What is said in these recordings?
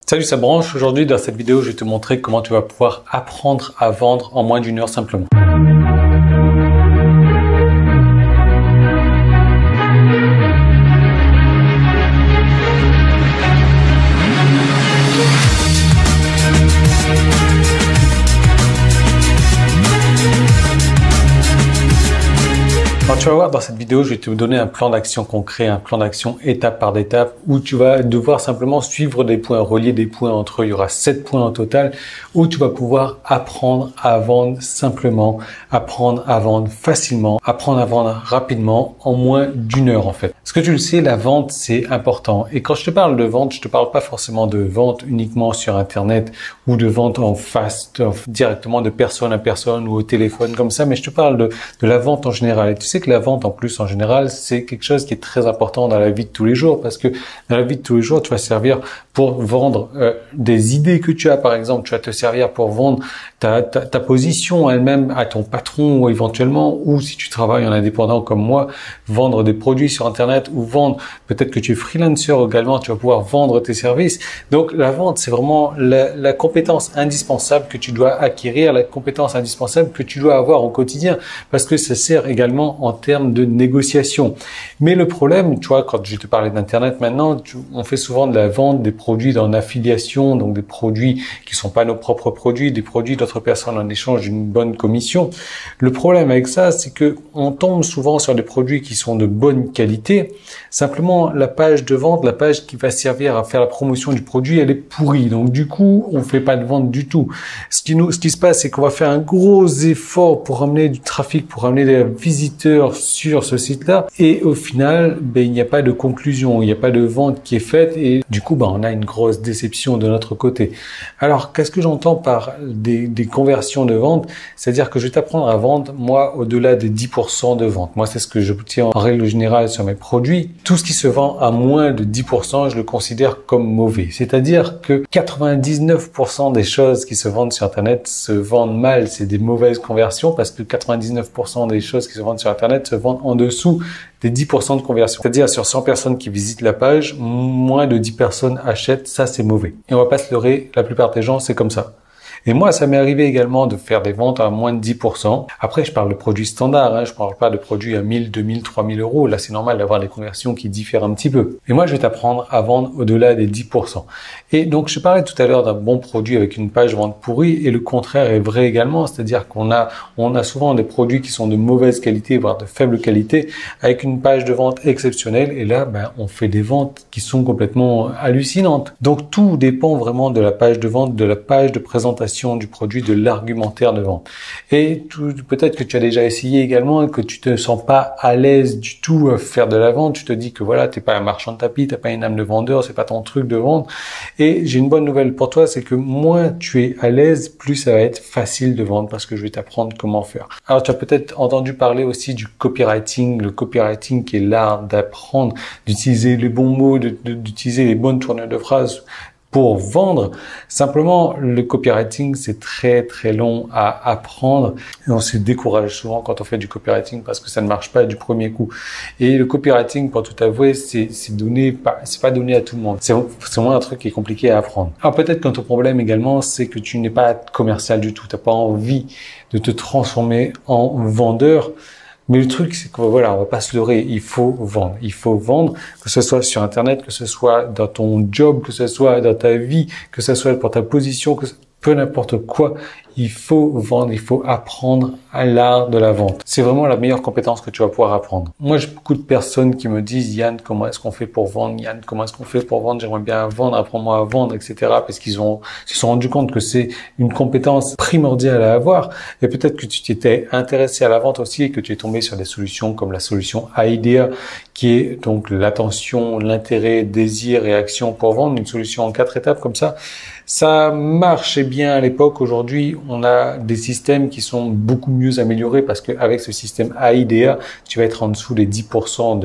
Salut, ça branche. Aujourd'hui, dans cette vidéo, je vais te montrer comment tu vas pouvoir apprendre à vendre en moins d'1 heure simplement. Alors, tu vas voir dans cette vidéo, je vais te donner un plan d'action concret, un plan d'action étape par étape où tu vas devoir simplement suivre des points, relier des points entre eux. Il y aura 7 points en total où tu vas pouvoir apprendre à vendre simplement, apprendre à vendre facilement, apprendre à vendre rapidement en moins d'1 heure en fait. Parce que tu le sais, la vente c'est important. Et quand je te parle de vente, je te parle pas forcément de vente uniquement sur Internet ou de vente en face, directement de personne à personne ou au téléphone comme ça, mais je te parle de la vente en général. Et tu sais que la vente en plus en général c'est quelque chose qui est très important dans la vie de tous les jours, parce que dans la vie de tous les jours tu vas servir pour vendre des idées que tu as. Par exemple, tu vas te servir pour vendre ta position elle-même à ton patron ou éventuellement, ou si tu travailles en indépendant comme moi, vendre des produits sur Internet ou vendre, peut-être que tu es freelancer également, tu vas pouvoir vendre tes services. Donc la vente c'est vraiment la compétence indispensable que tu dois acquérir, la compétence indispensable que tu dois avoir au quotidien, parce que ça sert également en termes de négociation. Mais le problème, tu vois, quand je te parlais d'Internet maintenant, on fait souvent de la vente des produits dans l'affiliation, donc des produits qui sont pas nos propres produits, des produits d'autres personnes en échange d'une bonne commission. Le problème avec ça, c'est que on tombe souvent sur des produits qui sont de bonne qualité. Simplement, la page de vente, la page qui va servir à faire la promotion du produit, elle est pourrie. Donc du coup, on fait pas de vente du tout. Ce qui se passe, c'est qu'on va faire un gros effort pour ramener du trafic, pour ramener des visiteurs sur ce site-là, et au final, il n'y a pas de conclusion, il n'y a pas de vente qui est faite, et du coup, on a une grosse déception de notre côté. Alors, qu'est-ce que j'entends par des conversions de vente? C'est-à-dire que je vais t'apprendre à vendre, moi, au-delà des 10% de vente. Moi, c'est ce que je tiens en règle générale sur mes produits. Tout ce qui se vend à moins de 10%, je le considère comme mauvais. C'est-à-dire que 99% des choses qui se vendent sur Internet se vendent mal. C'est des mauvaises conversions, parce que 99% des choses qui se vendent sur Internet se vendent en dessous des 10% de conversion. C'est-à-dire sur 100 personnes qui visitent la page, moins de 10 personnes achètent. Ça, c'est mauvais. Et on va pas se leurrer, la plupart des gens, c'est comme ça. Et moi, ça m'est arrivé également de faire des ventes à moins de 10%. Après, je parle de produits standards, je parle pas de produits à 1000, 2000, 3000 euros. Là, c'est normal d'avoir des conversions qui diffèrent un petit peu. Et moi, je vais t'apprendre à vendre au-delà des 10%. Et donc, je parlais tout à l'heure d'un bon produit avec une page vente pourrie, et le contraire est vrai également. C'est-à-dire qu'on a souvent des produits qui sont de mauvaise qualité, voire de faible qualité, avec une page de vente exceptionnelle. Et là, on fait des ventes qui sont complètement hallucinantes. Donc, tout dépend vraiment de la page de vente, de la page de présentation du produit, de l'argumentaire de vente. Et peut-être que tu as déjà essayé également et que tu te sens pas à l'aise du tout à faire de la vente. Tu te dis que voilà, t'es pas un marchand de tapis, t'as pas une âme de vendeur, c'est pas ton truc de vente. Et j'ai une bonne nouvelle pour toi, c'est que moins tu es à l'aise, plus ça va être facile de vendre, parce que je vais t'apprendre comment faire. Alors tu as peut-être entendu parler aussi du copywriting, le copywriting qui est l'art d'apprendre, d'utiliser les bons mots, d'utiliser les bonnes tournures de phrases pour vendre. Simplement, le copywriting, c'est très très long à apprendre, et on se décourage souvent quand on fait du copywriting parce que ça ne marche pas du premier coup. Et le copywriting, pour tout avouer, c'est pas donné à tout le monde. C'est vraiment un truc qui est compliqué à apprendre. Alors peut-être que ton problème également, c'est que tu n'es pas commercial du tout. T'as pas envie de te transformer en vendeur. Mais le truc, c'est que voilà, on va pas se leurrer, il faut vendre. Il faut vendre, que ce soit sur Internet, que ce soit dans ton job, que ce soit dans ta vie, que ce soit pour ta position, peu n'importe quoi, il faut vendre, il faut apprendre à l'art de la vente. C'est vraiment la meilleure compétence que tu vas pouvoir apprendre. Moi, j'ai beaucoup de personnes qui me disent, Yann, comment est-ce qu'on fait pour vendre? Yann, comment est-ce qu'on fait pour vendre? J'aimerais bien vendre, apprends-moi à vendre, etc. Parce qu'ils se sont rendus compte que c'est une compétence primordiale à avoir. Et peut-être que tu t'étais intéressé à la vente aussi et que tu es tombé sur des solutions comme la solution AIDEA, qui est donc l'attention, l'intérêt, désir et action pour vendre, une solution en 4 étapes comme ça. Ça marchait bien à l'époque. Aujourd'hui, on a des systèmes qui sont beaucoup mieux améliorés, parce qu'avec ce système AIDEA, tu vas être en dessous des 10%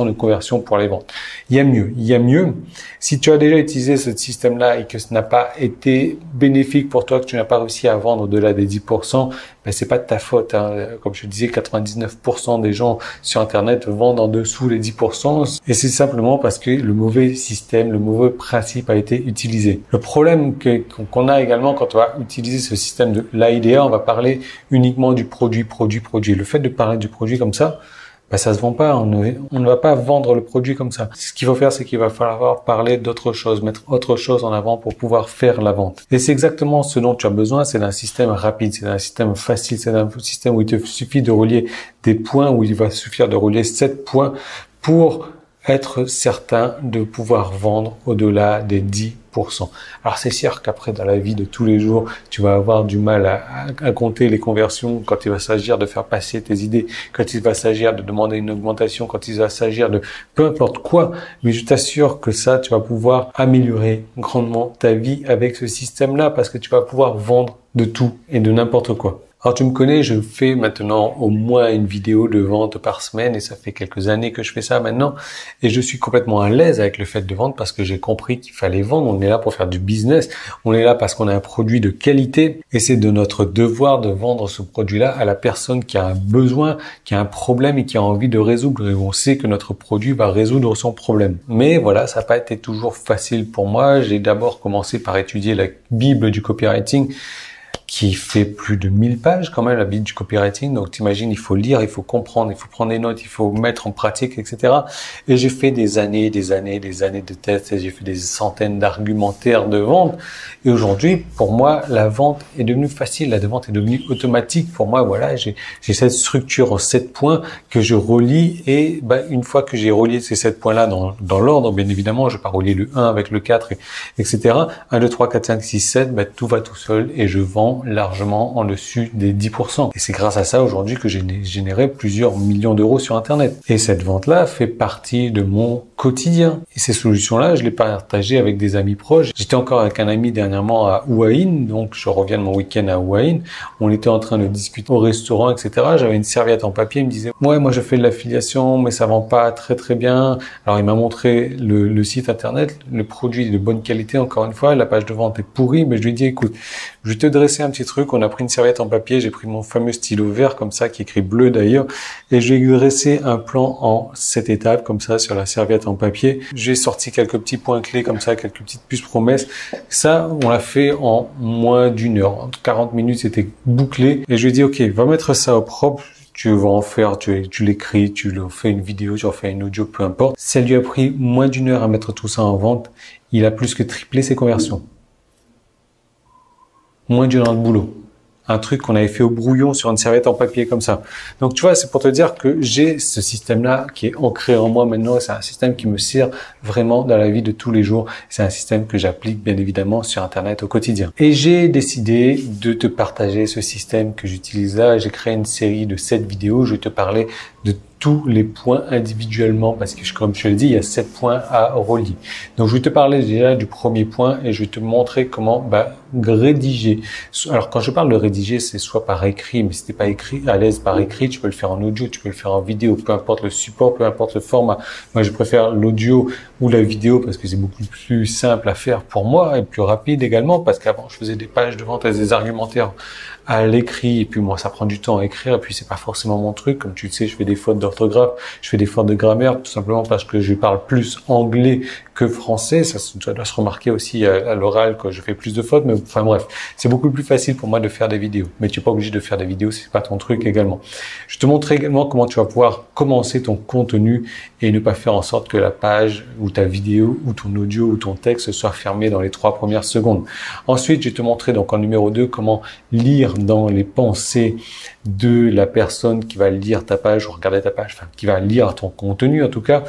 de conversion pour les ventes. Il y a mieux. Si tu as déjà utilisé ce système-là et que ce n'a pas été bénéfique pour toi, que tu n'as pas réussi à vendre au-delà des 10%, ben, c'est pas de ta faute, hein. Comme je disais, 99% des gens sur Internet vendent en dessous les 10%, et c'est simplement parce que le mauvais système, le mauvais principe a été utilisé. Le problème qu'on a également quand on va utiliser ce système de l'AIDA, on va parler uniquement du produit. Le fait de parler du produit comme ça, ben, ça se vend pas. On ne va pas vendre le produit comme ça. Ce qu'il faut faire, c'est qu'il va falloir parler d'autre chose, mettre autre chose en avant pour pouvoir faire la vente. Et c'est exactement ce dont tu as besoin. C'est d'un système rapide, c'est d'un système facile, c'est d'un système où il te suffit de relier des points, où il va suffire de relier 7 points pour être certain de pouvoir vendre au-delà des 10%. Alors c'est sûr qu'après, dans la vie de tous les jours, tu vas avoir du mal à compter les conversions quand il va s'agir de faire passer tes idées, quand il va s'agir de demander une augmentation, quand il va s'agir de peu importe quoi. Mais je t'assure que ça, tu vas pouvoir améliorer grandement ta vie avec ce système-là, parce que tu vas pouvoir vendre de tout et de n'importe quoi. Alors tu me connais, je fais maintenant au moins une vidéo de vente par semaine, et ça fait quelques années que je fais ça maintenant, et je suis complètement à l'aise avec le fait de vendre parce que j'ai compris qu'il fallait vendre. On est là pour faire du business, on est là parce qu'on a un produit de qualité, et c'est de notre devoir de vendre ce produit-là à la personne qui a un besoin, qui a un problème et qui a envie de résoudre, et on sait que notre produit va résoudre son problème. Mais voilà, ça n'a pas été toujours facile pour moi. J'ai d'abord commencé par étudier la Bible du copywriting, qui fait plus de 1000 pages quand même, la Bible du copywriting. Donc t'imagines, il faut lire, il faut comprendre, il faut prendre des notes, il faut mettre en pratique, etc. Et j'ai fait des années de tests, et j'ai fait des centaines d'argumentaires de vente. Et aujourd'hui, pour moi, la vente est devenue facile, la vente est devenue automatique. Pour moi, voilà, j'ai cette structure en 7 points que je relie, et une fois que j'ai relié ces 7 points-là dans l'ordre, bien évidemment, je vais pas relier le 1 avec le 4, etc. 1, 2, 3, 4, 5, 6, 7, tout va tout seul, et je vends largement en dessus des 10%. Et c'est grâce à ça aujourd'hui que j'ai généré plusieurs millions d'euros sur Internet. Et cette vente-là fait partie de mon quotidien. Et ces solutions-là, je les partageais avec des amis proches. J'étais encore avec un ami dernièrement à Houahin, donc je reviens de mon week-end à Houahin. On était en train de discuter au restaurant, etc. J'avais une serviette en papier, il me disait « Ouais, moi je fais de l'affiliation, mais ça vend pas très bien. » Alors il m'a montré le site Internet, le produit est de bonne qualité, encore une fois, la page de vente est pourrie, mais je lui ai dit « Écoute, je vais te dresser un petit truc. » On a pris une serviette en papier, j'ai pris mon fameux stylo vert comme ça, qui écrit bleu d'ailleurs, et je vais dresser un plan en 7 étapes comme ça sur la serviette en papier. J'ai sorti quelques petits points clés comme ça, quelques petites puces promesses. Ça, on l'a fait en moins d'1 heure. En 40 minutes, c'était bouclé. Et je lui ai dit, OK, va mettre ça au propre. Tu vas en faire, tu l'écris, tu le fais une vidéo, tu en fais une audio, peu importe. Ça lui a pris moins d'1 heure à mettre tout ça en vente. Il a plus que triplé ses conversions. Moins d'1 heure de boulot. Un truc qu'on avait fait au brouillon sur une serviette en papier comme ça. Donc tu vois, c'est pour te dire que j'ai ce système-là qui est ancré en moi maintenant. C'est un système qui me sert vraiment dans la vie de tous les jours. C'est un système que j'applique bien évidemment sur Internet au quotidien. Et j'ai décidé de te partager ce système que j'utilise là. J'ai créé une série de 7 vidéos. Je vais te parler de tous les points individuellement parce que, comme je te l'ai dit, il y a 7 points à relier. Donc, je vais te parler déjà du premier point et je vais te montrer comment rédiger. Alors, quand je parle de rédiger, c'est soit par écrit, mais si t'es pas à l'aise par écrit, tu peux le faire en audio, tu peux le faire en vidéo, peu importe le support, peu importe le format. Moi, je préfère l'audio ou la vidéo parce que c'est beaucoup plus simple à faire pour moi et plus rapide également parce qu'avant, je faisais des pages de vente et des argumentaires à l'écrit et puis moi, ça prend du temps à écrire et puis c'est pas forcément mon truc. Comme tu le sais, je fais des fautes d'orthographe, je fais des fautes de grammaire tout simplement parce que je parle plus anglais que français. Ça doit se remarquer aussi à l'oral que je fais plus de fautes, mais enfin bref, c'est beaucoup plus facile pour moi de faire des vidéos. Mais tu n'es pas obligé de faire des vidéos, c'est pas ton truc également. Je te montre également comment tu vas pouvoir commencer ton contenu et ne pas faire en sorte que la page ou ta vidéo ou ton audio ou ton texte soit fermé dans les 3 premières secondes. Ensuite, je vais te montrer donc en numéro 2 comment lire dans les pensées de la personne qui va lire ta page ou regarder ta page, enfin qui va lire ton contenu en tout cas,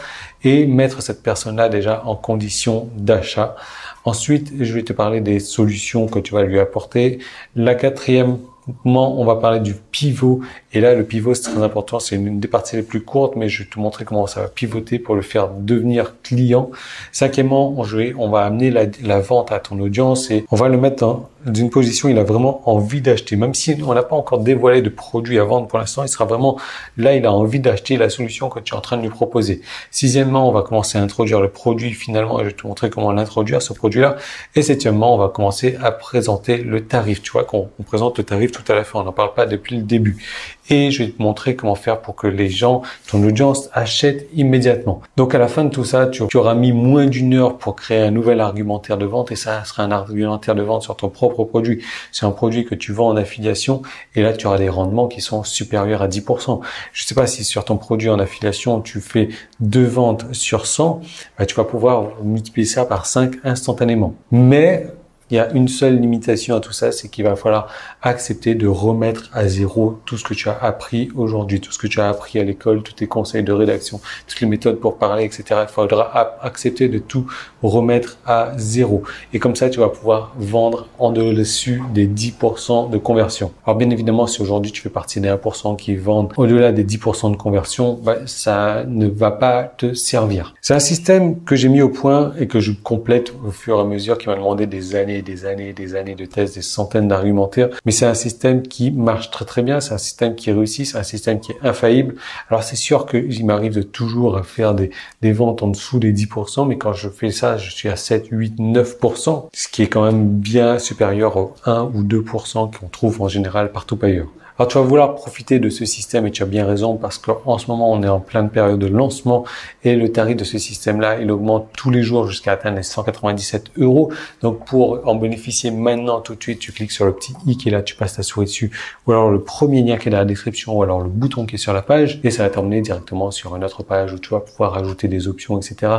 et mettre cette personne-là déjà en condition d'achat. Ensuite, je vais te parler des solutions que tu vas lui apporter. La 4e, on va parler du pivot. Et là, le pivot, c'est très important. C'est une des parties les plus courtes, mais je vais te montrer comment ça va pivoter pour le faire devenir client. 5e, on va amener la vente à ton audience et on va le mettre dans une position où il a vraiment envie d'acheter. Même si on n'a pas encore dévoilé de produit à vendre pour l'instant, il sera vraiment là, il a envie d'acheter la solution que tu es en train de lui proposer. 6e, on va commencer à introduire le produit finalement et je vais te montrer comment l'introduire, ce produit-là. Et 7e, on va commencer à présenter le tarif. Tu vois, qu'on présente le tarif tout à la fin. On n'en parle pas depuis le début. Et je vais te montrer comment faire pour que les gens, ton audience, achètent immédiatement. Donc à la fin de tout ça, tu auras mis moins d'une heure pour créer un nouvel argumentaire de vente et ça sera un argumentaire de vente sur ton propre produit. C'est un produit que tu vends en affiliation et là tu auras des rendements qui sont supérieurs à 10%. Je ne sais pas si sur ton produit en affiliation tu fais 2 ventes sur 100, tu vas pouvoir multiplier ça par 5 instantanément. Mais il y a une seule limitation à tout ça, c'est qu'il va falloir accepter de remettre à zéro tout ce que tu as appris aujourd'hui, tout ce que tu as appris à l'école, tous tes conseils de rédaction, toutes les méthodes pour parler, etc. Il faudra accepter de tout remettre à zéro. Et comme ça, tu vas pouvoir vendre en dessus des 10% de conversion. Alors bien évidemment, si aujourd'hui tu fais partie des 1% qui vendent au-delà des 10% de conversion, ça ne va pas te servir. C'est un système que j'ai mis au point et que je complète au fur et à mesure, qui m'a demandé des années de tests, des centaines d'argumentaires. Mais c'est un système qui marche très très bien. C'est un système qui réussit. C'est un système qui est infaillible. Alors c'est sûr qu'il m'arrive de toujours à faire des ventes en dessous des 10%. Mais quand je fais ça, je suis à 7, 8, 9%. Ce qui est quand même bien supérieur aux 1 ou 2% qu'on trouve en général partout ailleurs. Alors tu vas vouloir profiter de ce système et tu as bien raison parce qu'en ce moment on est en pleine période de lancement et le tarif de ce système-là il augmente tous les jours jusqu'à atteindre les 197 €. Donc pour en bénéficier maintenant tout de suite, tu cliques sur le petit i qui est là, tu passes ta souris dessus ou alors le premier lien qui est dans la description ou alors le bouton qui est sur la page et ça va t'emmener directement sur une autre page où tu vas pouvoir ajouter des options, etc.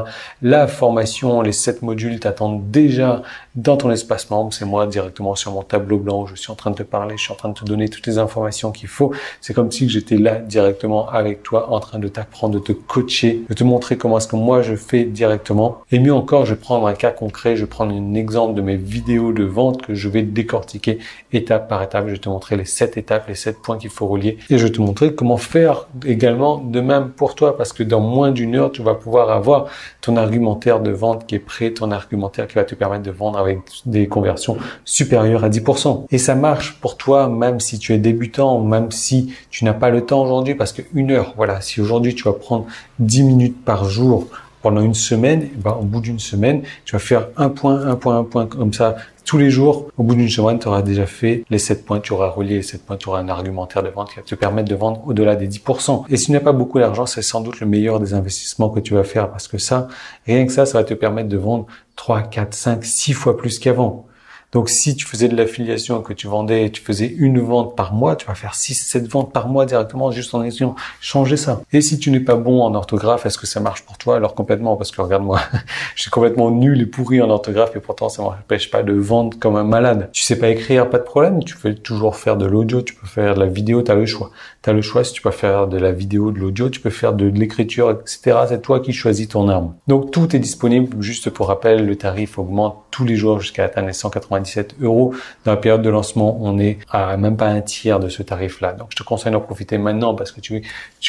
La formation, les 7 modules t'attendent déjà dans ton espace membre. C'est moi directement sur mon tableau blanc où je suis en train de te parler, je suis en train de te donner toutes les informations qu'il faut. C'est comme si j'étais là directement avec toi en train de t'apprendre, de te coacher, de te montrer comment est-ce que moi je fais directement. Et mieux encore, je vais prendre un cas concret, je vais prendre un exemple de mes vidéos de vente que je vais décortiquer étape par étape. Je vais te montrer les 7 étapes, les 7 points qu'il faut relier et je vais te montrer comment faire également de même pour toi parce que dans moins d'une heure, tu vas pouvoir avoir ton argumentaire de vente qui est prêt, ton argumentaire qui va te permettre de vendre avec des conversions supérieures à 10%. Et ça marche pour toi même si tu es débutant, même si tu n'as pas le temps aujourd'hui parce que une heure, voilà, si aujourd'hui tu vas prendre 10 minutes par jour pendant une semaine, au bout d'une semaine, tu vas faire un point comme ça tous les jours. Au bout d'une semaine, tu auras déjà fait les 7 points, tu auras relié les 7 points, tu auras un argumentaire de vente qui va te permettre de vendre au-delà des 10%. Et si tu n'as pas beaucoup d'argent, c'est sans doute le meilleur des investissements que tu vas faire parce que ça, rien que ça va te permettre de vendre 3, 4, 5, 6 fois plus qu'avant. Donc, si tu faisais de l'affiliation et que tu vendais, tu faisais une vente par mois, tu vas faire 6, 7 ventes par mois directement juste en essayant changer ça. Et si tu n'es pas bon en orthographe, est-ce que ça marche pour toi? Alors complètement, parce que regarde-moi, je suis complètement nul et pourri en orthographe et pourtant ça ne m'empêche pas de vendre comme un malade. Tu sais pas écrire, pas de problème, tu peux toujours faire de l'audio, tu peux faire de la vidéo, tu as le choix. Tu as le choix, si tu peux faire de la vidéo, de l'audio, tu peux faire de l'écriture, etc. C'est toi qui choisis ton arme. Donc tout est disponible, juste pour rappel, le tarif augmente tous les jours jusqu'à atteindre les 197 €. Dans la période de lancement, on est à même pas un tiers de ce tarif-là. Donc, je te conseille d'en profiter maintenant parce que tu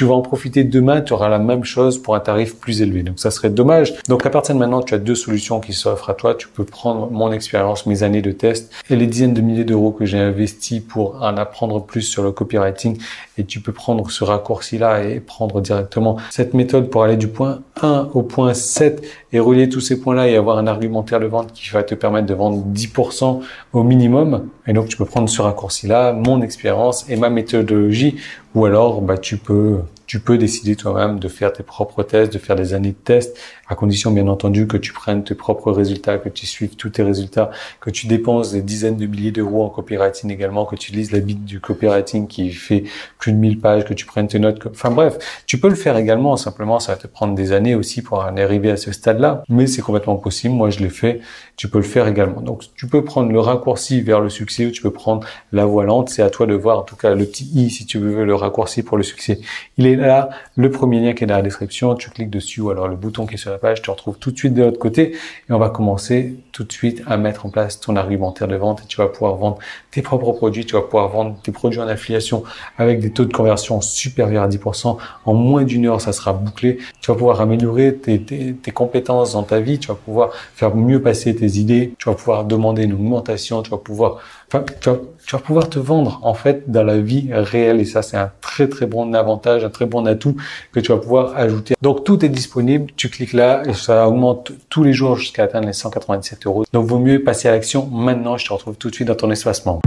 vas en profiter demain, tu auras la même chose pour un tarif plus élevé. Donc, ça serait dommage. Donc, à partir de maintenant, tu as 2 solutions qui s'offrent à toi. Tu peux prendre mon expérience, mes années de test et les dizaines de milliers d'euros que j'ai investis pour en apprendre plus sur le copywriting. Et tu peux prendre ce raccourci-là et prendre directement cette méthode pour aller du point 1 au point 7 et relier tous ces points-là et avoir un argumentaire de vente qui va te permettre de vendre 10% au minimum. Et donc, tu peux prendre ce raccourci-là, mon expérience et ma méthodologie. Ou alors, tu peux décider toi-même de faire tes propres tests, de faire des années de tests, à condition, bien entendu, que tu prennes tes propres résultats, que tu suives tous tes résultats, que tu dépenses des dizaines de milliers d'euros en copywriting également, que tu lises la Bible du copywriting qui fait plus de 1000 pages, que tu prennes tes notes. Enfin bref, tu peux le faire également. Simplement, ça va te prendre des années aussi pour en arriver à ce stade-là. Mais c'est complètement possible. Moi, je l'ai fait. Tu peux le faire également. Donc, tu peux prendre le raccourci vers le succès ou tu peux prendre la voie lente. C'est à toi de voir. En tout cas, le petit i, si tu veux le raccourci pour le succès. Il est là. Le premier lien qui est dans la description. Tu cliques dessus ou alors le bouton qui est sur la page. Tu te retrouves tout de suite de l'autre côté et on va commencer tout de suite à mettre en place ton argumentaire de vente et tu vas pouvoir vendre tes propres produits. Tu vas pouvoir vendre tes produits en affiliation avec des taux de conversion supérieurs à 10%. En moins d'une heure, ça sera bouclé. Tu vas pouvoir améliorer tes compétences dans ta vie. Tu vas pouvoir faire mieux passer tes idées. Tu vas pouvoir demander une augmentation. Tu vas pouvoir te vendre en fait dans la vie réelle et ça c'est un très très bon avantage, un très bon atout que tu vas pouvoir ajouter. Donc tout est disponible, tu cliques là et ça augmente tous les jours jusqu'à atteindre les 197 €. Donc vaut mieux passer à l'action maintenant. Je te retrouve tout de suite dans ton espace membre.